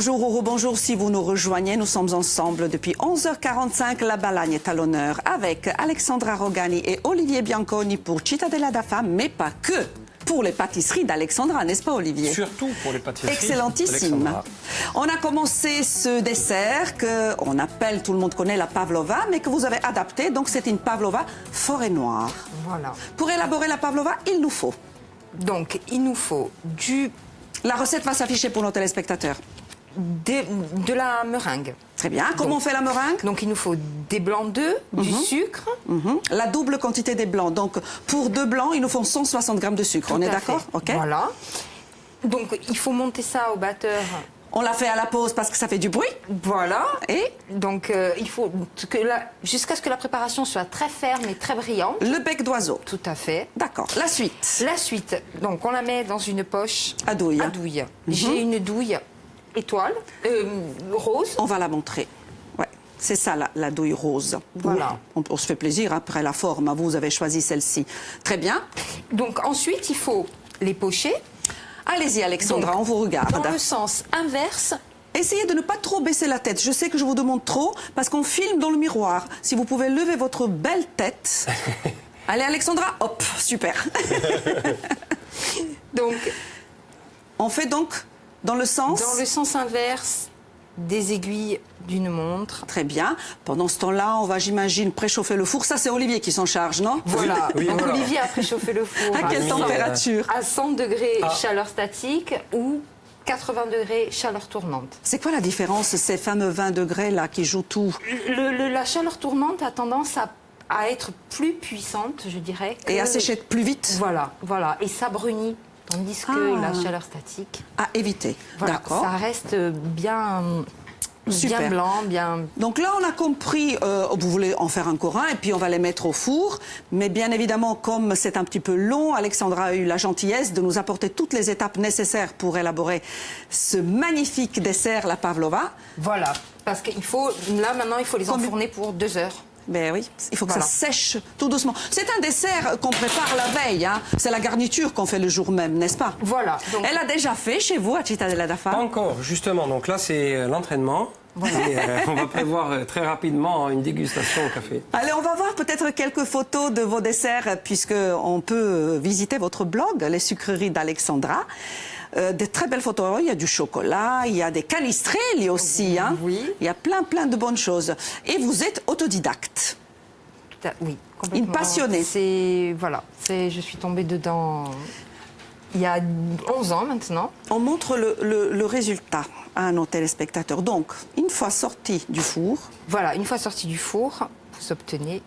Bonjour ou rebonjour si vous nous rejoignez. Nous sommes ensemble depuis 11h45. La Balagne est à l'honneur avec Alexandra Rogani et Olivier Bianconi pour Cittadella d'Affa, mais pas que. Pour les pâtisseries d'Alexandra, n'est-ce pas Olivier? Surtout pour les pâtisseries. Excellentissime. On a commencé ce dessert qu'on appelle, tout le monde connaît la pavlova, mais que vous avez adapté. Donc c'est une pavlova forêt noire. Voilà. Pour élaborer la pavlova, il nous faut. Donc il nous faut La recette va s'afficher pour nos téléspectateurs. de la meringue. Très bien. Comment on fait la meringue? Donc il nous faut des blancs d'œufs, du sucre. La double quantité des blancs. Donc pour 2 blancs, il nous faut 160 grammes de sucre. On est d'accord? Ok. Voilà. Donc il faut monter ça au batteur. On l'a fait à la pause parce que ça fait du bruit. Voilà. Et donc il faut jusqu'à ce que la préparation soit très ferme et très brillante. le bec d'oiseau. Tout à fait. D'accord. La suite. La suite, donc on la met dans une poche À douille. J'ai une douille étoile, rose. On va la montrer. Ouais. C'est ça la douille rose. Voilà. On se fait plaisir après la forme. Vous avez choisi celle-ci. Très bien. Donc ensuite, il faut les pocher. Allez-y Alexandra, on vous regarde. Dans le sens inverse. Essayez de ne pas trop baisser la tête. Je sais que je vous demande trop parce qu'on filme dans le miroir. Si vous pouvez lever votre belle tête. Allez Alexandra, hop, super. Donc, on fait donc dans le sens inverse des aiguilles d'une montre. Très bien. Pendant ce temps-là, on va, j'imagine, préchauffer le four. Ça, c'est Olivier qui s'en charge, non? Voilà. Oui, Donc voilà. Olivier a préchauffé le four. À quelle température? À 100 degrés chaleur statique ou 80 degrés chaleur tournante. C'est quoi la différence, ces fameux 20 degrés là qui jouent tout? La chaleur tournante a tendance à être plus puissante, je dirais. Et à sécher plus vite? Voilà, voilà. Et ça brunit. Tandis que la chaleur statique... À éviter. Voilà, D'accord. ça reste bien blanc, bien... Donc là, on a compris, vous voulez en faire un corin et puis on va les mettre au four. Mais bien évidemment, comme c'est un petit peu long, Alexandra a eu la gentillesse de nous apporter toutes les étapes nécessaires pour élaborer ce magnifique dessert, la pavlova. Voilà, parce qu'il faut, là maintenant, il faut les enfourner pour 2 heures. Ben oui, il faut que ça sèche tout doucement. C'est un dessert qu'on prépare la veille, hein. C'est la garniture qu'on fait le jour même, n'est-ce pas? Voilà. Donc... Elle a déjà fait chez vous à Cittadella d'Affa? Pas encore, justement. Donc là, c'est l'entraînement. Voilà. Et, on va prévoir très rapidement une dégustation au café. Allez, on va voir peut-être quelques photos de vos desserts, puisqu'on peut visiter votre blog, Les Sucreries d'Alexandra. Des très belles photos. Il y a du chocolat, il y a des canistrelli aussi. Hein. Oui. Il y a plein de bonnes choses. Et vous êtes autodidacte. Oui, complètement. Une passionnée. Voilà, je suis tombée dedans il y a 11 ans maintenant. On montre le résultat à nos téléspectateurs. Donc, une fois sorti du four... Voilà, une fois sorti du four, vous obtenez...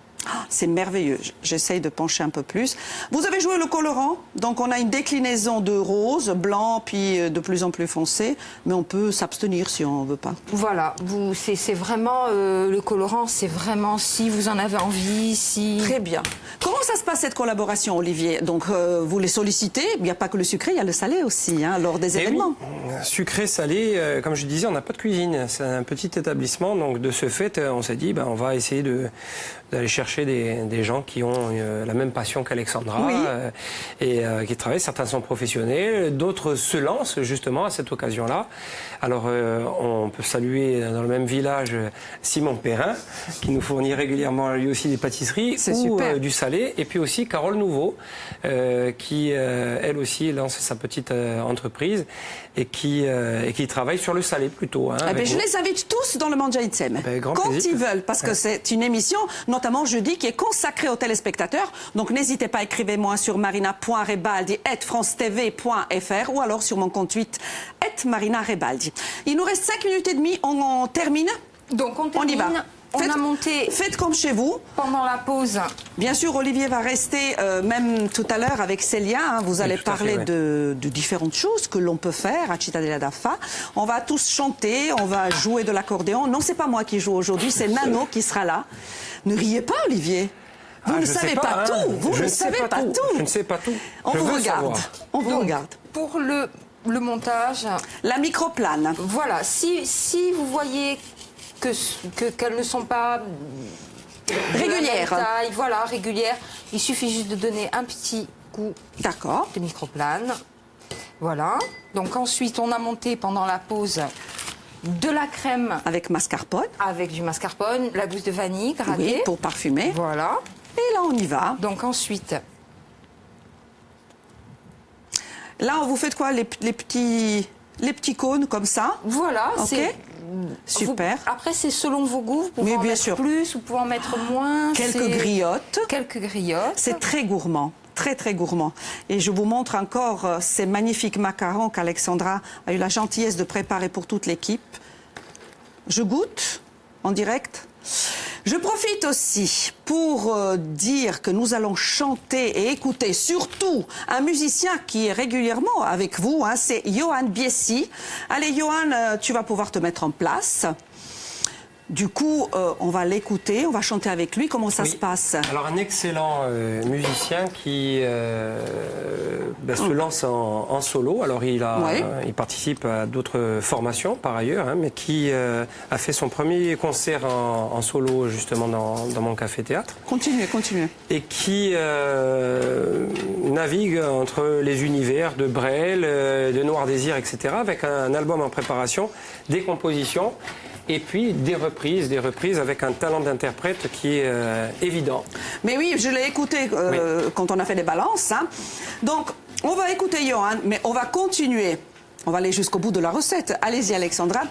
C'est merveilleux. J'essaye de pencher un peu plus. Vous avez joué le colorant. Donc, on a une déclinaison de rose, blanc, puis de plus en plus foncé. Mais on peut s'abstenir si on ne veut pas. Voilà. C'est vraiment... le colorant, c'est vraiment si vous en avez envie, si... Très bien. Comment ça se passe, cette collaboration, Olivier? Donc, vous les sollicitez. Il n'y a pas que le sucré, il y a le salé aussi, hein, lors des événements. Oui. Sucré, salé, comme je disais, on n'a pas de cuisine. C'est un petit établissement. Donc, de ce fait, on s'est dit, on va essayer d'aller chercher des gens qui ont la même passion qu'Alexandra et qui travaillent. Certains sont professionnels, d'autres se lancent justement à cette occasion-là. Alors on peut saluer dans le même village Simon Perrin qui nous fournit régulièrement lui aussi des pâtisseries ou du salé, et puis aussi Carole Nouveau qui elle aussi lance sa petite entreprise et qui travaille sur le salé plutôt. Hein, je les invite tous dans le Mangia Insieme quand ils veulent, parce que c'est une émission, notamment jeudi, qui est consacrée aux téléspectateurs. Donc n'hésitez pas, écrivez-moi sur marina.rebaldi@francetv.fr ou alors sur mon compte Twitter @marina-rebaldi. Il nous reste 5 minutes et demie, on termine. Donc on termine. On y va. Faites comme chez vous. Pendant la pause. Bien sûr, Olivier va rester même tout à l'heure avec Célia. Hein, vous allez parler de différentes choses que l'on peut faire à Cittadella d'Affa. On va tous chanter, on va jouer de l'accordéon. Non, c'est pas moi qui joue aujourd'hui, c'est Nano qui sera là. Ne riez pas, Olivier. Vous ne savez pas tout. Vous ne savez pas tout. Je ne sais pas tout. On vous regarde. On vous regarde. Pour le montage... La microplane. Voilà. Si vous voyez qu'elles ne sont pas régulières. Voilà, régulières. Il suffit juste de donner un petit coup de microplane. Voilà. Donc ensuite, on a monté pendant la pause de la crème avec mascarpone. avec du mascarpone, la gousse de vanille grattée. Oui, pour parfumer. Voilà. Et là, on y va. Donc ensuite, Là, vous faites quoi, les petits cônes comme ça? voilà, Ok. c'est... Super. Après, c'est selon vos goûts. Vous pouvez Oui, en bien mettre sûr. plus, vous pouvez en mettre moins. Quelques c'est- griottes. Quelques griottes. C'est très gourmand. Très, très gourmand. Et je vous montre encore ces magnifiques macarons qu'Alexandra a eu la gentillesse de préparer pour toute l'équipe. Je goûte en direct. Je profite aussi pour dire que nous allons chanter et écouter surtout un musicien qui est régulièrement avec vous, hein, c'est Johan Biesi. Allez Johan, tu vas pouvoir te mettre en place. Du coup, on va l'écouter, on va chanter avec lui. Comment ça Oui. se passe? Alors un excellent musicien qui se lance en solo. Alors il participe à d'autres formations par ailleurs, hein, mais qui a fait son premier concert en solo justement dans mon café-théâtre. Continuez, continuez. Et qui navigue entre les univers de Brel, de Noir Désir, etc. avec un album en préparation, des compositions. Et puis des reprises avec un talent d'interprète qui est évident. Mais oui, je l'ai écouté quand on a fait des balances. Hein. Donc, on va écouter Johan, mais on va continuer. On va aller jusqu'au bout de la recette. Allez-y, Alexandra.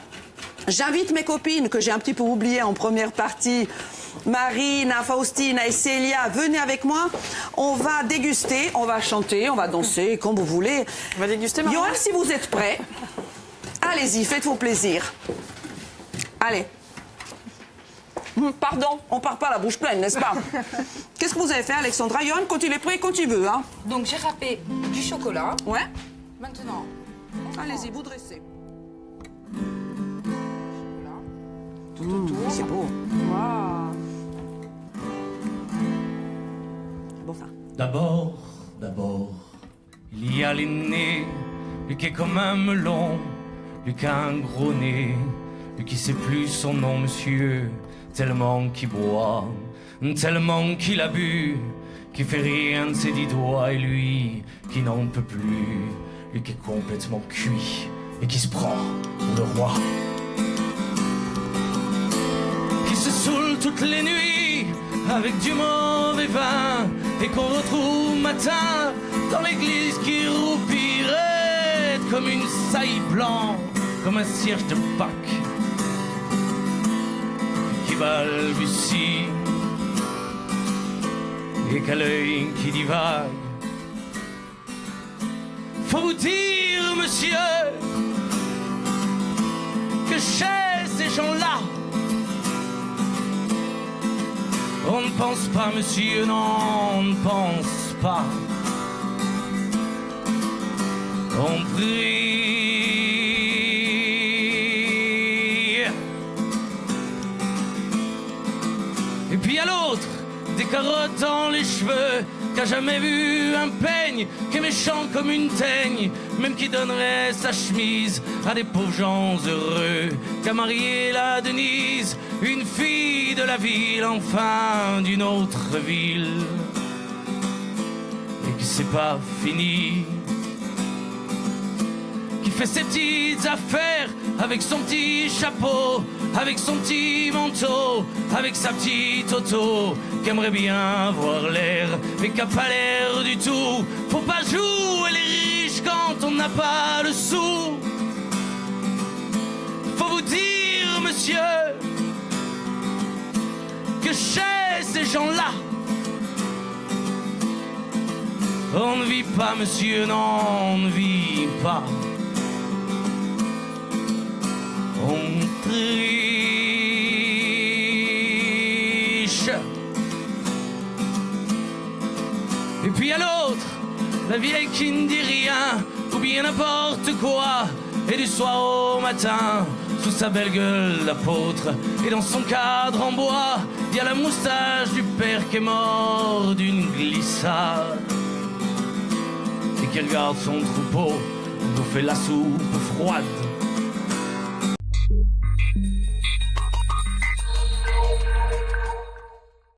J'invite mes copines que j'ai un petit peu oubliées en première partie. Marina, Faustina et Célia, venez avec moi. On va déguster, on va chanter, on va danser, comme vous voulez. On va déguster, Marina. Johan, si vous êtes prêts, allez-y, faites-vous plaisir. Allez. Pardon, on part pas la bouche pleine, n'est-ce pas? Qu'est-ce que vous avez fait, Alexandra? Johan, quand il est prêt, quand il veut, hein? Donc j'ai râpé du chocolat. Ouais. Maintenant, Allez-y, vous dressez. tout autour. C'est beau. Waouh. C'est beau, ça. D'abord, il y a l'aîné, lui qui est comme un melon, lui qui a un gros nez, lui qui sait plus son nom, monsieur, tellement qu'il boit, tellement qu'il a bu, qui fait rien de ses 10 doigts, et lui qui n'en peut plus, lui qui est complètement cuit et qui se prend pour le roi, qui se saoule toutes les nuits avec du mauvais vin et qu'on retrouve matin dans l'église qui roupirait comme une saillie blanche, comme un cierge de Pâques qui balbutie et qu'à l'œil qui divague. Faut vous dire, monsieur, que chez ces gens-là, on ne pense pas, monsieur, non, on ne pense pas. On prie. Et puis à l'autre, des carottes dans les cheveux, qu'a jamais vu un peigne, qui est méchant comme une teigne, même qui donnerait sa chemise à des pauvres gens heureux, qu'a marié la Denise, une fille de la ville, enfin d'une autre ville, et que c'est pas fini, qui fait ses petites affaires avec son petit chapeau, avec son petit manteau, avec sa petite auto, qui aimerait bien avoir l'air, mais qui a pas l'air du tout. Faut pas jouer les riches quand on n'a pas le sou. Faut vous dire, monsieur, que chez ces gens-là, on ne vit pas, monsieur, non, on ne vit pas. On triche. Et puis à l'autre, la vieille qui ne dit rien, ou bien n'importe quoi, et du soir au matin, sous sa belle gueule d'apôtre, et dans son cadre en bois, il y a la moustache du père qui est mort d'une glissade, et qui regarde son troupeau bouffer la soupe froide.